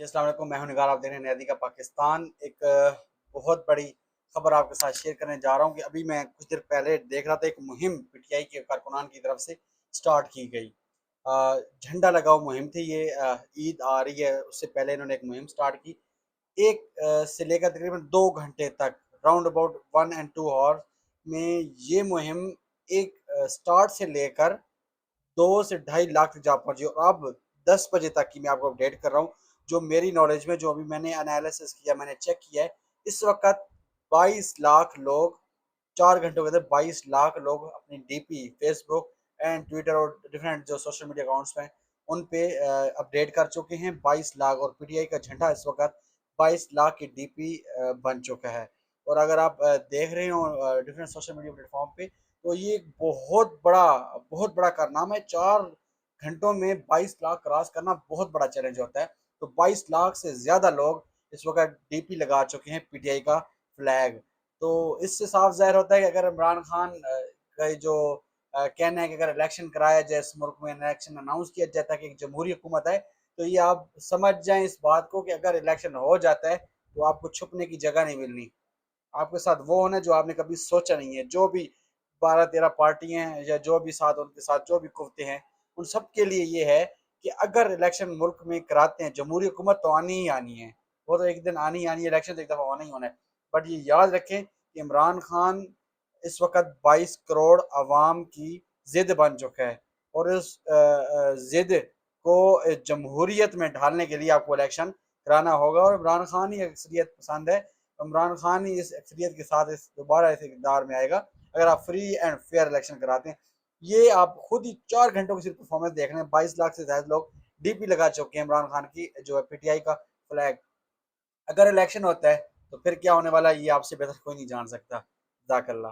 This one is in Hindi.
जी, अस्सलाम वालेकुम। मैं हूं निगार, आप देख रहे हैं नया का पाकिस्तान। एक बहुत बड़ी खबर आपके साथ शेयर करने जा रहा हूं कि अभी मैं कुछ देर पहले देख रहा था, एक मुहिम पीटीआई के कारकुनान की तरफ से स्टार्ट की गई। झंडा लगाओ मुहिम थी ये। ईद आ रही है, उससे पहले इन्होंने एक मुहिम स्टार्ट की। एक से लेकर तकरीबन 2 घंटे तक, राउंड अबाउट 1 and 2 आवर में ये मुहिम एक स्टार्ट से लेकर 2 से 2.5 लाख तक जा पहुंची। और अब 10 बजे तक की मैं आपको अपडेट कर रहा हूँ, जो मेरी नॉलेज में, जो अभी मैंने एनालिसिस किया, मैंने चेक किया है, इस वक्त 22 लाख लोग 4 घंटों के अंदर 22 लाख लोग अपनी डीपी फेसबुक एंड ट्विटर और डिफरेंट जो सोशल मीडिया अकाउंट्स हैं उन पे अपडेट कर चुके हैं। 22 लाख, और पीटीआई का झंडा इस वक्त 22 लाख की डीपी बन चुका है। और अगर आप देख रहे हो डिफरेंट सोशल मीडिया प्लेटफॉर्म पे, तो ये एक बहुत बड़ा कारनामा है। 4 घंटों में 22 लाख क्रॉस करना बहुत बड़ा चैलेंज होता है। तो 22 लाख से ज्यादा लोग इस वक्त डीपी लगा चुके हैं पीटीआई का फ्लैग। तो इससे साफ जाहिर होता है कि अगर इमरान खान का जो कहना है कि अगर इलेक्शन कराया जाए, इस मुल्क में इलेक्शन अनाउंस किया जाता है कि एक जमहूरी हुकूमत है, तो ये आप समझ जाएं इस बात को कि अगर इलेक्शन हो जाता है तो आपको छुपने की जगह नहीं मिलनी। आपके साथ वो होना जो आपने कभी सोचा नहीं है। जो भी 12-13 पार्टियां हैं या जो भी साथ उनके साथ जो भी कुफ्ते हैं, उन सब के लिए ये है कि अगर इलेक्शन मुल्क में कराते हैं, जमहूरी हुकूमत तो आनी ही आनी है। वो तो एक दिन आनी ही आनी है, इलेक्शन तो एक दफ़ा होना ही होना है। बट ये याद रखें कि इमरान खान इस वक्त 22 करोड़ अवाम की जिद बन चुका है। और इस जिद को जमहूरियत में ढालने के लिए आपको इलेक्शन कराना होगा। और इमरान खान ही अक्सरियत पसंद है। इमरान खान ही इस अक्सरियत के साथ इस दोबारा इस इक़्तिदार में आएगा अगर आप फ्री एंड फेयर इलेक्शन कराते हैं। ये आप खुद ही 4 घंटों की सिर्फ परफॉर्मेंस देख रहे हैं। 22 लाख से ज्यादा लोग डीपी लगा चुके हैं इमरान खान की जो है पीटीआई का फ्लैग। अगर इलेक्शन होता है तो फिर क्या होने वाला है, ये आपसे बेहतर कोई नहीं जान सकता। जज़ाकल्लाह।